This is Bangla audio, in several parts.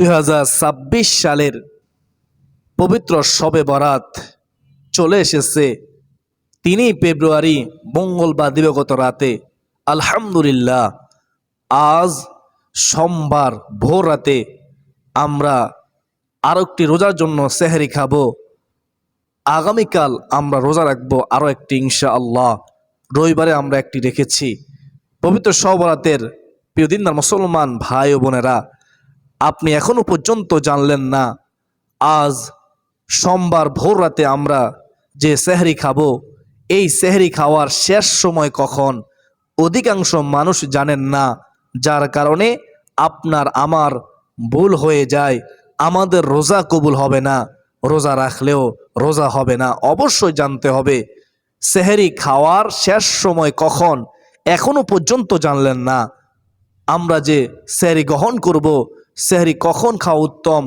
2026 সালের পবিত্র শবে বরাত চলে এসেছে। 3 ফেব্রুয়ারি মঙ্গলবার দিবাগত রাতে আলহামদুলিল্লাহ আজ সোমবার ভোর রাতে আমরা আরো একটি রোজার জন্য সেহরি খাবো। আগামীকাল আমরা রোজা রাখবো আরো একটি ইনশাআল্লাহ। রবিবারে আমরা একটি রেখেছি। পবিত্র শবে বরাতের প্রিয় দিনদার মুসলমান ভাই ও বোনেরা, আপনি এখনো পর্যন্ত জানলেন না আজ সোমবার ভোর রাতে আমরা যে সেহরি খাবো, এই সেহরি খাওয়ার শেষ সময় কখন অধিকাংশ মানুষ জানেন না, যার কারণে আপনার আমার ভুল হয়ে যায়। আমাদের রোজা কবুল হবে না, রোজা রাখলেও রোজা হবে না। অবশ্যই জানতে হবে সেহরি খাওয়ার শেষ সময় কখন, এখনো পর্যন্ত জানলেন না। আমরা যে সেহরি গ্রহণ করব, সেহরি কখন খাওয়া উত্তম,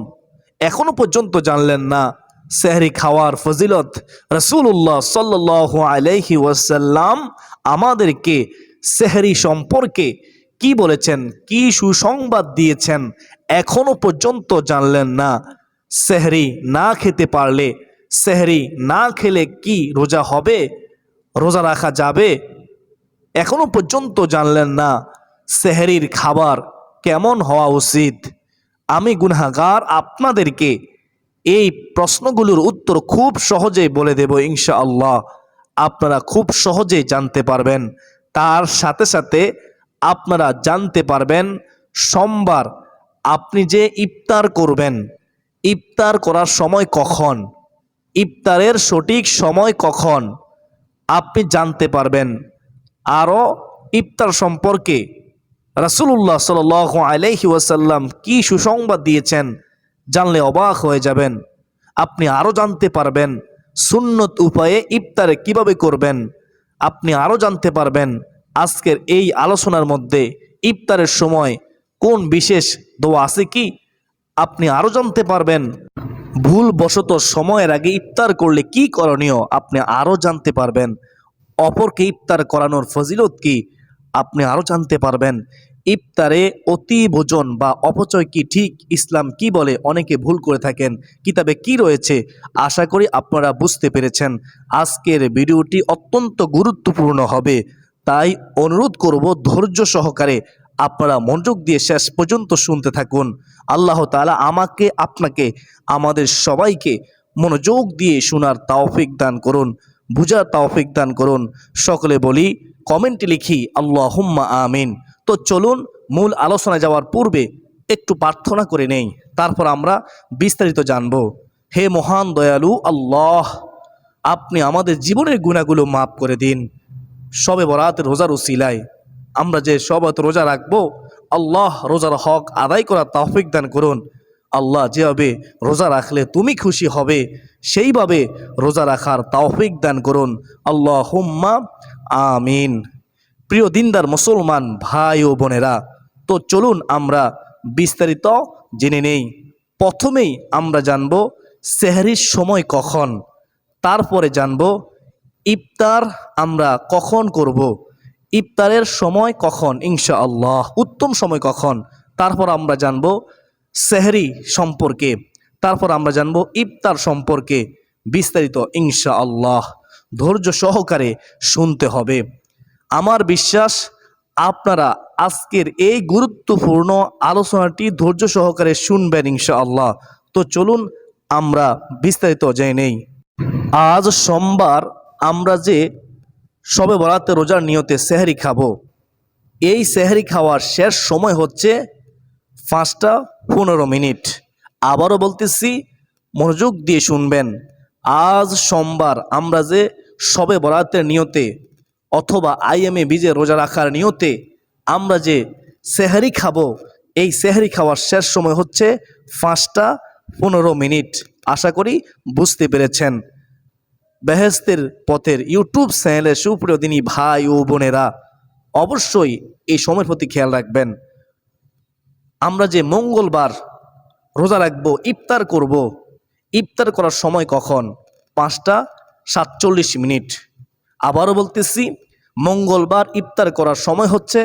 এখনো পর্যন্ত জানলেন না। সেহরি খাওয়ার ফজিলত রাসূলুল্লাহ সাল্লাল্লাহু আলাইহি ওয়াসাল্লাম আমাদেরকে সেহরি সম্পর্কে কি বলেছেন, কি সুসংবাদ দিয়েছেন, এখনো পর্যন্ত জানলেন না। সেহরি না খেতে পারলে, সেহরি না খেলে কি রোজা হবে, রোজা রাখা যাবে, এখনো পর্যন্ত জানলেন না। সেহরির খাবার কেমন হওয়া উচিত? আমি গুনাহগার আপনাদেরকে এই প্রশ্নগুলোর উত্তর খুব সহজেই বলে দেব ইনশাআল্লাহ। আপনারা খুব সহজেই জানতে পারবেন। তার সাথে সাথে আপনারা জানতে পারবেন সোমবার আপনি যে ইফতার করবেন, ইফতার করার সময় কখন, ইফতারের সঠিক সময় কখন আপনি জানতে পারবেন। আরও ইফতার সম্পর্কে রাসূলুল্লাহ সাল্লাল্লাহু আলাইহি ওয়াসাল্লাম কি সুসংবাদ দিয়েছেন জানলে অবাক হয়ে যাবেন। আপনি আরও জানতে পারবেন সুন্নত উপায়ে ইফতারে কিভাবে করবেন। আপনি আরও জানতে পারবেন আজকের এই আলোচনার মধ্যে ইফতারের সময় কোন বিশেষ দোয়া আছে কি, আপনি আরও জানতে পারবেন ভুলবশত সময়ের আগে ইফতার করলে কি করণীয়, আপনি আরও জানতে পারবেন অপরকে ইফতার করানোর ফজিলত কি, আপনি আরও জানতে পারবেন ইফতারে অতি ভোজন বা অপচয় কি ঠিক, ইসলাম কি বলে, অনেকে ভুল করে থাকেন, কিতাবে কি রয়েছে। আশা করি আপনারা বুঝতে পেরেছেন। আজকের ভিডিওটি অত্যন্ত গুরুত্বপূর্ণ হবে, তাই অনুরোধ করব ধৈর্য সহকারে আপনারা মনোযোগ দিয়ে শেষ পর্যন্ত শুনতে থাকুন। আল্লাহ তাআলা আমাকে, আপনাকে, আমাদের সবাইকে মনোযোগ দিয়ে শোনার তৌফিক দান করুন, বুঝার তৌফিক দান করুন। সকলে বলি, কমেন্টে লিখি আল্লাহুম্মা আমিন। তো চলুন মূল আলোচনায় যাওয়ার পূর্বে একটু প্রার্থনা করে নেই, তারপর আমরা বিস্তারিত জানব। হে মহান দয়ালু আল্লাহ, আপনি আমাদের জীবনের গুনাহগুলো মাফ করে দিন। শবে বরাতের রোজার উসিলায় আমরা যে শবে রোজা রাখবো, আল্লাহ রোজার হক আদায় করার তৌফিক দান করুন। আল্লাহ যেভাবে রোজা রাখলে তুমি খুশি হবে, সেইভাবে রোজা রাখার তৌফিক দান করুন। আল্লাহুম্মা আমিন। প্রিয় দিনদার মুসলমান ভাই ও বোনেরা, তো চলুন আমরা বিস্তারিত জেনে নেই। প্রথমেই আমরা জানব সেহরির সময় কখন, তারপরে জানব ইফতার আমরা কখন করব, ইফতারের সময় কখন ইনশাআল্লাহ, উত্তম সময় কখন, তারপর আমরা জানব সেহরি সম্পর্কে, তারপর আমরা জানব ইফতার সম্পর্কে বিস্তারিত ইনশাআল্লাহ। ধৈর্য সহকারে শুনতে হবে। আমার বিশ্বাস আপনারা আজকের এই গুরুত্বপূর্ণ আলোচনাটি ধৈর্য সহকারে শুনবেন ইনশাআল্লাহ। তো চলুন আমরা বিস্তারিত জেনে নেই। আজ সোমবার আমরা যে শবে বরাতে রোজার নিয়তে সেহরি খাবো, এই সেহরি খাওয়ার শেষ সময় হচ্ছে 5টা 15 মিনিট। আবারও বলতেছি, মনোযোগ দিয়ে শুনবেন। আজ সোমবার আমরা যে শবে বরাতের নিয়তে অথবা আইএমএ বীজে রোজা রাখার নিয়তে আমরা যে সেহরি খাবো, এই সেহরি খাওয়ার শেষ সময় হচ্ছে 5টা 15 মিনিট। আশা করি বুঝতে পেরেছেন। বেহেশতের পথের ইউটিউব চ্যানেলে সুপ্রিয় দিনী ভাই ও বোনেরা, অবশ্যই এই সময়ের প্রতি খেয়াল রাখবেন। আমরা যে মঙ্গলবার রোজা রাখবো, ইফতার করব, ইফতার করার সময় কখন? 5টা 47 মিনিট। আবারও বলতেছি, মঙ্গলবার ইফতার করার সময় হচ্ছে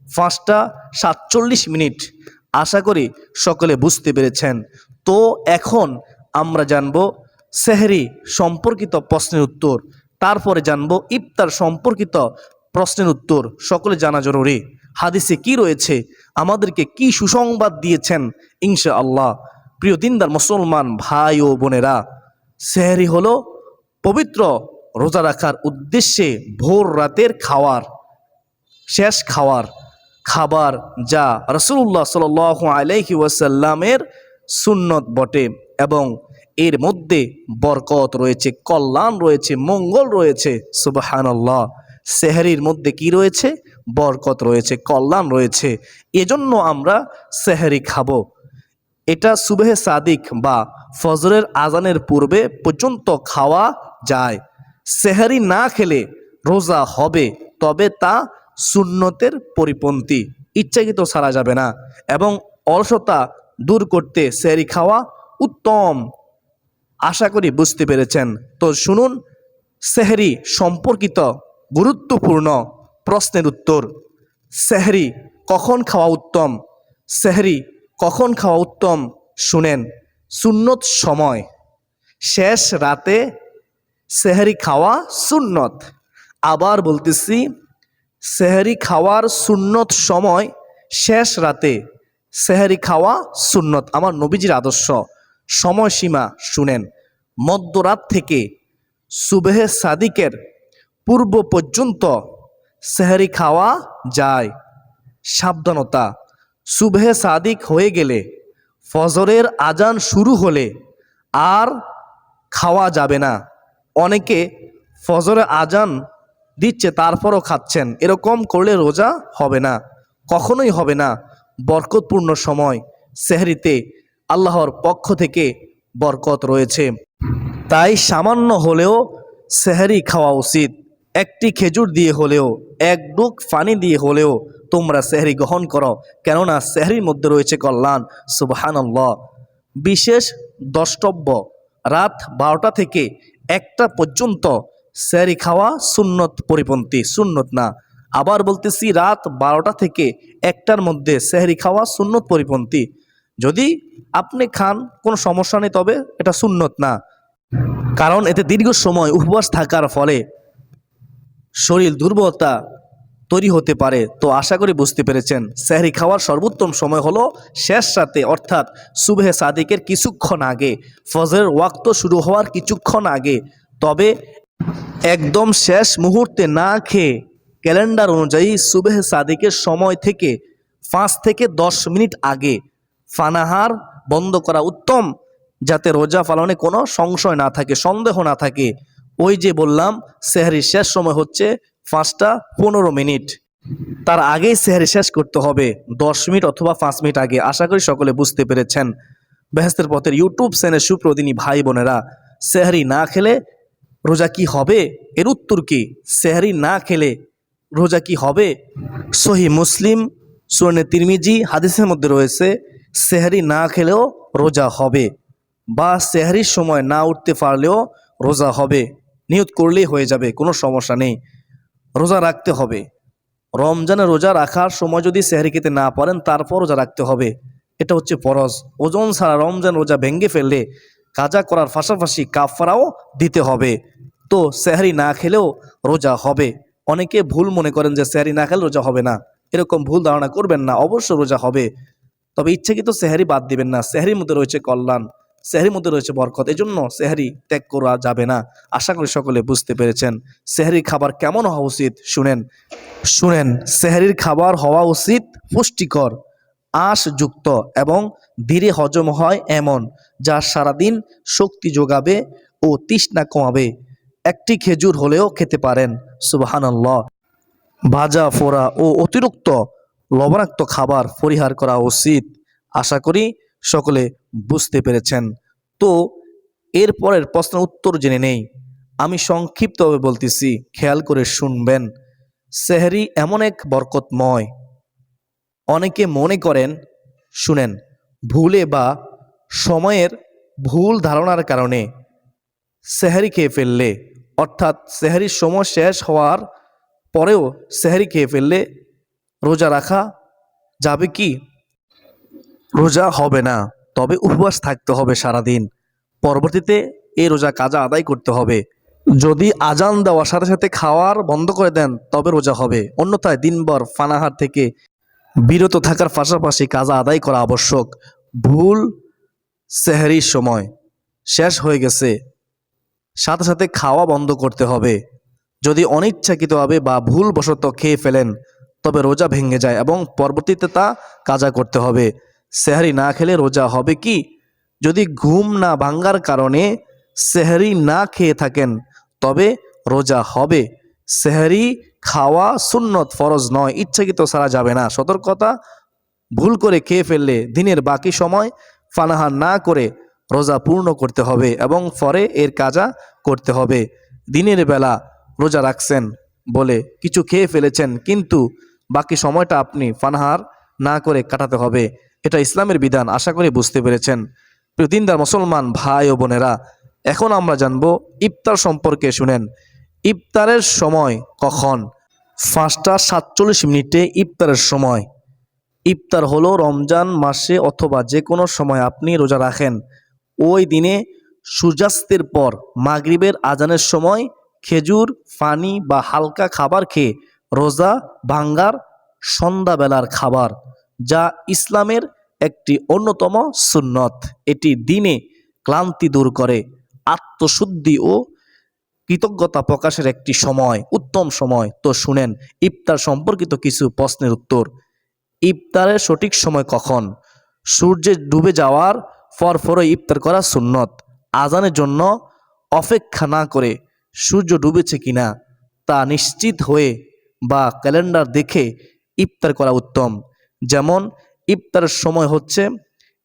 5টা 47 মিনিট। আশা করি সকলে বুঝতে পেরেছেন। তো এখন আমরা জানব সেহরি সম্পর্কিত প্রশ্নের উত্তর, তারপরে জানব ইফতার সম্পর্কিত প্রশ্নের উত্তর। সকলে জানা জরুরি হাদিসে কি রয়েছে, আমাদেরকে কি সুসংবাদ দিয়েছেন ইনশাআল্লাহ। প্রিয় দিনদার মুসলমান ভাই ও বোনেরা, সেহরি হলো পবিত্র রোজা রাখার উদ্দেশ্যে ভোর রাতের শেষ খাবার, যা রাসূলুল্লাহ সাল্লাল্লাহু আলাইহি ওয়াসাল্লামের সুন্নত বটে এবং এর মধ্যে বরকত রয়েছে, কল্যাণ রয়েছে, মঙ্গল রয়েছে। সুবহানাল্লাহ। সেহরির মধ্যে কি রয়েছে? বরকত রয়েছে, কল্যাণ রয়েছে। এজন্য আমরা সেহরি খাবো। এটা সুবহে সাদিক বা ফজরের আজানের পূর্বে পর্যন্ত খাওয়া যায়। সেহরি না খেলে রোজা হবে, তবে তা সুন্নতের পরিপন্থী, ইচ্ছাকৃত ছাড়া যাবে না। এবং অলসতা দূর করতে সেহরি খাওয়া উত্তম। আশা করি বুঝতে পেরেছেন। তো শুনুন সেহরি সম্পর্কিত গুরুত্বপূর্ণ প্রশ্নের উত্তর। সেহরি কখন খাওয়া উত্তম? সেহরি কখন খাওয়া উত্তম শুনেন। সুন্নত সময়, শেষ রাতে সেহরি খাওয়া সুন্নত। আবার বলতেছি, সেহরি খাওয়ার সুন্নত সময় শেষ রাতে সেহরি খাওয়া সুন্নত। আমার নবীজির আদর্শ। সময়সীমা শুনেন, মধ্যরাত থেকে সুবহে সাদিকের পূর্ব পর্যন্ত সেহরি খাওয়া যায়। সাবধানতা, সুবহে সাদিক হয়ে গেলে, ফজরের আজান শুরু হলে আর খাওয়া যাবে না। অনেকে ফজরের আজান দিচ্ছে তারপরও খাচ্ছেন, এরকম করলে রোজা হবে না, কখনোই হবে না। বরকতপূর্ণ সময় সেহরিতে আল্লাহর পক্ষ থেকে বরকত রয়েছে, তাই সামান্য হলেও সেহরি খাওয়া উচিত। একটি খেজুর দিয়ে হলেও, এক ডুক পানি দিয়ে হলেও তোমরা সেহরি গ্রহণ করো, কেননা সেহরির মধ্যে রয়েছে কল্যাণ। সুবহানাল্লাহ। বিশেষ দ্রষ্টব্য, রাত 12টা থেকে 1টা পর্যন্ত সেহরি খাওয়া সুন্নত পরিপন্থী, সুন্নত না। আবার বলতেছি, রাত 12টা থেকে 1টার মধ্যে সেহরি খাওয়া সুন্নত পরিপন্থী। যদি আপনি খান কোনো সমস্যা নেই, তবে এটা সুন্নত না, কারণ এতে দীর্ঘ সময় উপবাস থাকার ফলে শরীর দুর্বলতা তৈরি হতে পারে। তো আশা করি বুঝতে পেরেছেন। সেহরি খাওয়ার সর্বোত্তম সময় হলো শেষ রাতে, অর্থাৎ সুবহে সাদিকের কিছুক্ষণ আগে, ফজরের ওয়াক্ত শুরু হওয়ার কিছুক্ষণ আগে। তবে একদম শেষ মুহূর্তে না খেয়ে ক্যালেন্ডার অনুযায়ী সুবহে সাদিকের সময় থেকে 5 থেকে 10 মিনিট আগে পানাহার বন্ধ করা উত্তম, যাতে রোজা পালনে কোনো সংশয় না থাকে, সন্দেহ না থাকে। ওই যে বললাম, সেহরির শেষ সময় হচ্ছে 5টা 15 মিনিট, তার আগেই সেহরি শেষ করতে হবে, 10 মিনিট অথবা 5 মিনিট আগে। আশা করি সকলে বুঝতে পেরেছেন। বেহেশতের পথের ইউটিউব চ্যানেল সুপ্রদিনী ভাই বোনেরা, সেহরি না খেলে রোজা কি হবে? এর উত্তর কি? সেহরি না খেলে রোজা কি হবে? সহি মুসলিম, সুনানে তিরমিজি হাদিসের মধ্যে রয়েছে, সেহরি না খেলেও রোজা হবে, বা সেহরির সময় না উঠতে পারলেও রোজা হবে। নিয়ত করলেই হয়ে যাবে, কোনো সমস্যা নেই। রোজা রাখতে হবে। রমজানে রোজা রাখার সময় যদি সেহরি খেতে না পারেন, তারপর রোজা রাখতে হবে। এটা হচ্ছে ফরজ। ওজন ছাড়া রমজান রোজা ভেঙে ফেললে কাজা করার পাশাপাশি কাফারাও দিতে হবে। তো সেহরি না খেলেও রোজা হবে। অনেকে ভুল মনে করেন যে সেহরি না খেলে রোজা হবে না, এরকম ভুল ধারণা করবেন না, অবশ্য রোজা হবে। তবে ইচ্ছাকৃত সেহরি বাদ দিবেন না। সেহরির মধ্যে রয়েছে কল্যাণ, সেহরির মধ্যে রয়েছে বরকত, এজন্য সেহরি ত্যাগ করা যাবে না। আশা করি সকলে বুঝতে পেরেছেন। সেহরির খাবার কেমন হওয়া উচিত শুনেন। সেহরির খাবার হওয়া উচিত পুষ্টিকর, আঁশযুক্ত এবং ধীরে হজম হয় এমন, যা সারাদিন শক্তি যোগাবে ও তৃষ্ণা কমাবে। একটি খেজুর হলেও খেতে পারেন। সুবহানাল্লাহ। ভাজা পোড়া ও অতিরিক্ত লবণাক্ত খাবার পরিহার করা উচিত। আশা করি সকলে বুঝতে পেরেছেন। তো এরপরের প্রশ্নের উত্তর জেনে নেই। আমি সংক্ষিপ্তভাবে বলতেছি, খেয়াল করে শুনবেন। সেহরি এমন এক বরকতময়, অনেকে মনে করেন, শুনেন, ভুলে বা সময়ের ভুল ধারণার কারণে সেহরি খেয়ে ফেললে, অর্থাৎ সেহরির সময় শেষ হওয়ার পরেও সেহরি খেয়ে ফেললে রোজা রাখা যাবে কি? রোজা হবে না, তবে উপবাস থাকতে হবে সারাদিন। পরবর্তীতে এই রোজা কাজা আদায় করতে হবে। যদি আজান দেওয়ার সাথে সাথে খাওয়ার বন্ধ করে দেন তবে রোজা হবে, অন্যথায় দিনভর পানাহার থেকে বিরত থাকার পাশাপাশি কাজা আদায় করা আবশ্যক। ভুল সেহরির সময় শেষ হয়ে গেছে, সাথে সাথে খাওয়া বন্ধ করতে হবে। যদি অনিচ্ছাকৃতভাবে বা ভুলবশত খেয়ে ফেলেন তবে রোজা ভেঙে যায় এবং পরবর্তীতে তা কাজা করতে হবে। সেহরি না খেলে রোজা হবে কি? যদি ঘুম না ভাঙ্গার কারণে সেহরি না খেয়ে থাকেন তবে রোজা হবে। সেহরি খাওয়া সুন্নত, ফরজ নয়, ইচ্ছাকৃত ছাড়া যাবে না। সতর্কতা, ভুল করে খেয়ে ফেললে দিনের বাকি সময় পানাহার না করে রোজা পূর্ণ করতে হবে এবং পরে এর কাজা করতে হবে। দিনের বেলা রোজা রাখছেন বলে কিছু খেয়ে ফেলেছেন, কিন্তু বাকি সময়টা আপনি পানাহার না করে কাটাতে হবে। এটা ইসলামের বিধান। আশা করি বুঝতে পেরেছেন। প্রিয় দিনদার মুসলমান ভাই ও বোনেরা, এখন আমরা জানব ইফতার সম্পর্কে। শুনেন, ইফতারের সময় কখন? 5:47 ইফতারের সময়। ইফতার হলো রমজান মাসে অথবা যে কোনো সময় আপনি রোজা রাখেন, ওই দিনে সূর্যাস্তের পর মাগরিবের আজানের সময় খেজুর, পানি বা হালকা খাবার খেয়ে রোজা ভাঙ্গার সন্ধ্যাবেলার খাবার, যা ইসলামের একটি অন্যতম সুন্নত। এটি দিনে ক্লান্তি দূর করে, আত্মশুদ্ধি ও কৃতজ্ঞতা প্রকাশের একটি সময়, উত্তম সময়। তো শুনেন ইফতার সম্পর্কিত কিছু প্রশ্নের উত্তর। ইফতারের সঠিক সময় কখন? সূর্যের ডুবে যাওয়ার পরপরই ইফতার করা সুন্নত। আজানের জন্য অপেক্ষা না করে সূর্য ডুবেছে কিনা তা নিশ্চিত হয়ে বা ক্যালেন্ডার দেখে ইফতার করা উত্তম। যেমন ইফতারের সময় হচ্ছে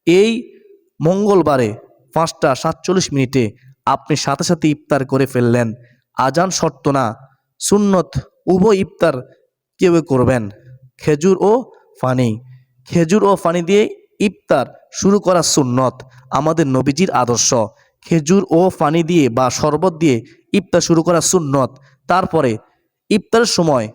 এই মঙ্গলবারে 5:47 আপনি সাথে সাথে ইফতার করে ফেললেন, আজান শর্ত না, সুন্নত। উভয় ইফতার কেউ করবেন। খেজুর ও পানি, খেজুর ও পানি দিয়ে ইফতার শুরু করা সুন্নত, আমাদের নবীজির আদর্শ। খেজুর ও পানি দিয়ে বা শরবত দিয়ে ইফতার শুরু করা সুন্নত। তারপরে ইফতারের সময়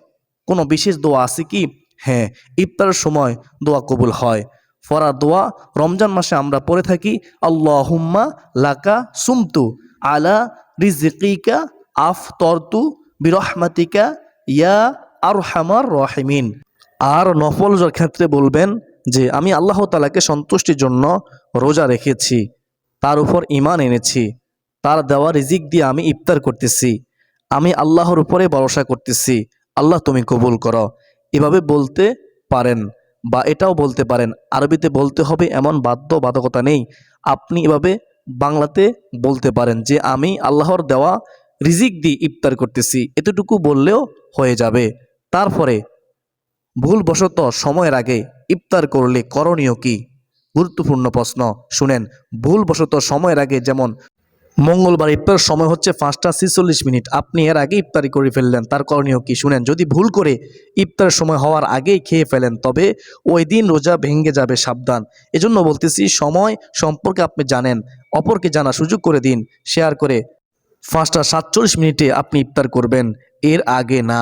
কোনো বিশেষ দোয়া আছে কি? হ্যাঁ, ইফতারের সময় দোয়া কবুল হয়। ফরা দোয়া রমজান মাসে আমরা পড়ে থাকি, আল্লাহুম্মা লাকা সুমতু আলা রিজকিকা আফতরতু বিরহমাতিকা ইয়া আরহামার রহিমিন। আর নফল রোজার ক্ষেত্রে বলবেন যে আমি আল্লাহ তাআলাকে সন্তুষ্টির জন্য রোজা রেখেছি, তার উপর ঈমান এনেছি, তার দেওয়া রিজিক দিয়ে আমি ইফতার করতেছি, আমি আল্লাহর উপরে ভরসা করতেছি, আল্লাহ তুমি কবুল করো। এভাবে বলতে পারেন বা এটাও বলতে পারেন। আরবিতে বলতে হবে এমন বাধ্যবাধকতা নেই। আপনি এভাবে বাংলাতে বলতে পারেন যে আমি আল্লাহর দেওয়া রিজিক দিয়ে ইফতার করতেছি, এতটুকু বললেও হয়ে যাবে। তারপরে ভুলবশত সময়ের আগে ইফতার করলে করণীয় কি? গুরুত্বপূর্ণ প্রশ্ন। শুনেন, ভুলবশত সময়ের আগে, যেমন মঙ্গলবার ইফতার সময় হচ্ছে 5:46, আপনি এর আগে ইফতারি করে ফেললেন, তার করণীয় কি? শুনেন, যদি ভুল করে ইফতার সময় হওয়ার আগেই খেয়ে ফেলেন তবে ওই দিন রোজা ভেঙে যাবে, সাবধান। এজন্য বলতেছি, সময় সম্পর্কে আপনি জানেন, অপরকে জানা সুযোগ করে দিন, শেয়ার করে। 5:47 আপনি ইফতার করবেন, এর আগে না।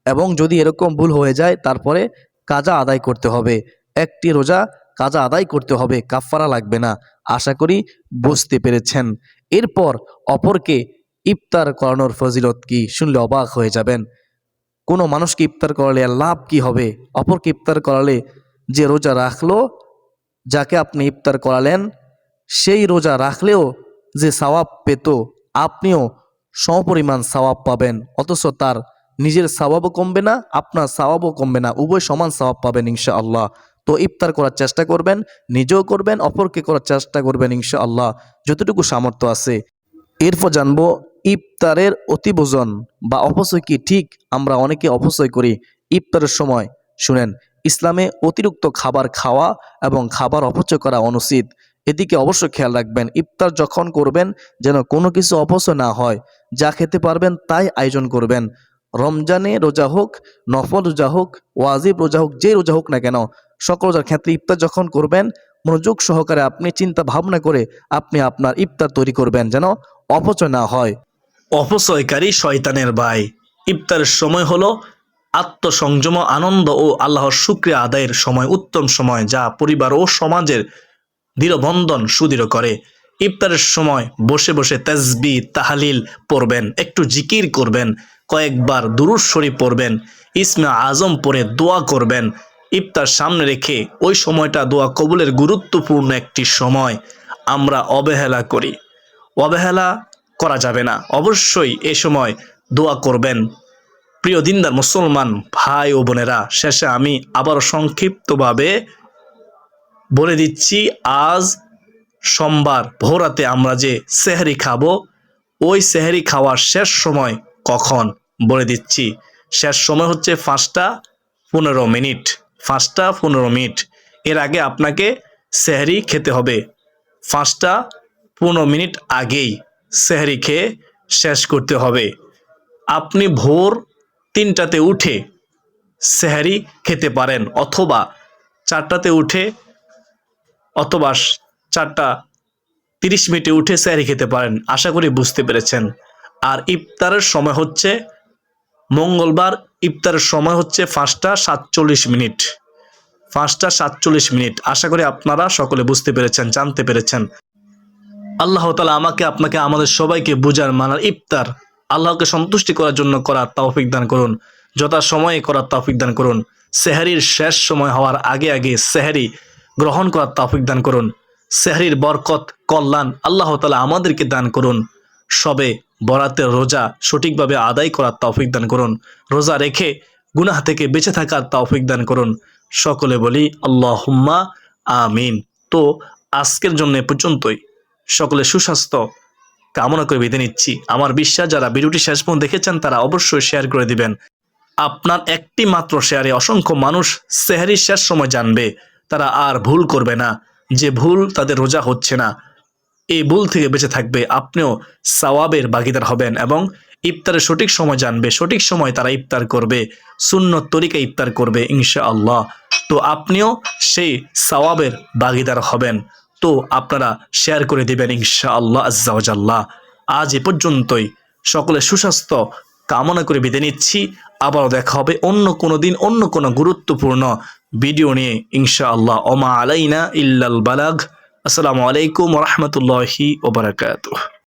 এবং যদি এরকম ভুল হয়ে যায় তারপরে কাজা আদায় করতে হবে, একটি রোজা কাজা আদায় করতে হবে, কাফারা লাগবে না। আশা করি বুঝতে পেরেছেন। এরপর অপরকে ইফতার করানোর ফজিলত কি শুনলে অবাক হয়ে যাবেন। কোনো মানুষকে ইফতার করালে লাভ কি হবে? অপরকে ইফতার করালে যে রোজা রাখলো, যাকে আপনি ইফতার করালেন, সেই রোজা রাখলেও যে সওয়াব পেত, আপনিও সমপরিমাণ সওয়াব পাবেন। অথচ তার নিজের সওয়াবও কমবে না, আপনার সওয়াবও কমবে না, উভয় সমান সওয়াব পাবেন ইনশাআল্লাহ। তো ইফতার করার চেষ্টা করবেন, নিজেও করবেন, অপরকে করার চেষ্টা করবেন ইনশাআল্লাহ, যতটুকু সামর্থ্য আছে। এরপর জানবো ইফতারের অতিভোজন বা অপচয় কি ঠিক? আমরা অনেকে অপচয় করি ইফতারের সময়। শুনেন, ইসলামে অতিরিক্ত খাবার খাওয়া এবং খাবার অপচয় করা অনুচিত, এদিকে অবশ্যই খেয়াল রাখবেন। ইফতার যখন করবেন যেন কোনো কিছু অপচয় না হয়, যা খেতে পারবেন তাই আয়োজন করবেন। রমজানে রোজা হোক, নফল রোজা হোক, ওয়াজিব রোজা হোক, যে রোজা হোক না কেন, সকল রোজার ক্ষেত্রে ইফতার যখন করবেন মনোযোগ সহকারে আপনি চিন্তা ভাবনা করে আপনি আপনার ইফতার তৈরি করবেন, যেন অপচয় না হয়। অপচয়কারী শয়তানের ভাই। ইফতারের সময় হলো আত্মসংযম, আনন্দ ও আল্লাহর শুকরিয়া আদায়ের সময়, উত্তম সময়, যা পরিবার ও সমাজের দৃঢ়বন্ধন সুদৃঢ় করে। ইফতারের সময় বসে বসে তাসবিহ তাহলিল পড়বেন, একটু জিকির করবেন, কয়েকবার দুরূদ শরীফ পড়বেন, ইসমে আজম পড়ে দোয়া করবেন। ইফতার সামনে রেখে ওই সময়টা দোয়া কবুলের গুরুত্বপূর্ণ একটি সময়। আমরা অবহেলা করি, অবহেলা করা যাবে না, অবশ্যই এ সময় দোয়া করবেন। প্রিয় দিনদার মুসলমান ভাই ও বোনেরা, শেষে আমি আবারও সংক্ষিপ্তভাবে বলে দিচ্ছি, আজ সোমবার ভোরাতে আমরা যে সেহরি খাবো, ওই সেহরি খাওয়ার শেষ সময় কখন বলে দিচ্ছি। শেষ সময় হচ্ছে 5টা 15 মিনিট, 5টা 15 মিনিট। এর আগে আপনাকে সেহরি খেতে হবে। 5টা 15 মিনিট আগেই সেহরি খেয়ে শেষ করতে হবে। আপনি ভোর 3টাতে উঠে সেহরি খেতে পারেন, অথবা 4টাতে উঠে, অথবা 4টা 30 মিনিটে উঠে সেহরি খেতে পারেন। আশা করি বুঝতে পেরেছেন। আর ইফতারের সময় হচ্ছে মঙ্গলবার, ইফতারের সময় হচ্ছে 5টা 47 মিনিট, 5টা 47 মিনিট। আশা করি আপনারা সকলে বুঝতে পেরেছেন, জানতে পেরেছেন। আল্লাহ তাআলা আমাকে, আপনাকে, আমাদের সবাইকে বুঝার, মানার, ইফতার আল্লাহকে সন্তুষ্টি করার জন্য করার তৌফিক দান করুন, যথা সময়ে করার তৌফিক দান করুন। সেহরির শেষ সময় হওয়ার আগে আগে সেহরি গ্রহণ করার তৌফিক দান করুন। সেহরির বরকত, কল্যাণ আল্লাহ তাআলা আমাদেরকে দান করুন। সবে বরাতের রোজা সঠিকভাবে আদায় করার তৌফিক দান করুন। রোজা রেখে গুনাহ থেকে বেঁচে থাকার তৌফিক দান করুন। সকলে বলি আল্লাহুম্মা আমিন। তো আজকের জন্য এ পর্যন্তই। সকলে সুস্বাস্থ্য কামনা করে বিদায় নিচ্ছি। আমার বিশ্বাস, যারা ভিডিওটি শেষ পর্যন্ত দেখেছেন তারা অবশ্যই শেয়ার করে দিবেন। আপনার একটি মাত্র শেয়ারে অসংখ্য মানুষ সেহরির শেষ সময় জানবে, তারা আর ভুল করবে না, যে ভুল তাদের রোজা হচ্ছে না, এই ভুল থেকে বেঁচে থাকবে। আপনিও সওয়াবের ভাগীদার হবেন এবং ইফতারের সঠিক সময় জানবে, সঠিক সময় তারা ইফতার করবে, সুন্নত তরিকায় ইফতার করবে ইনশাআল্লাহ। তো আপনিও সেই সওয়াবের ভাগীদার হবেন। তো আপনারা শেয়ার করে দিবেন ইনশাআল্লাহ আজ্জা ওয়া জাল্লা। আজ এ পর্যন্তই। সকলে সুস্বাস্থ্য কামনা করে বিদায় নিচ্ছি। আবারও দেখা হবে অন্য কোনো দিন, অন্য কোনো গুরুত্বপূর্ণ ভিডিও নিয়ে ইনশাআল্লাহ। ওমা আলাইনা ইল্লাল বালাগ। আসসালামু আলাইকুম ওয়া রাহমাতুল্লাহি ওয়া বারাকাতুহু।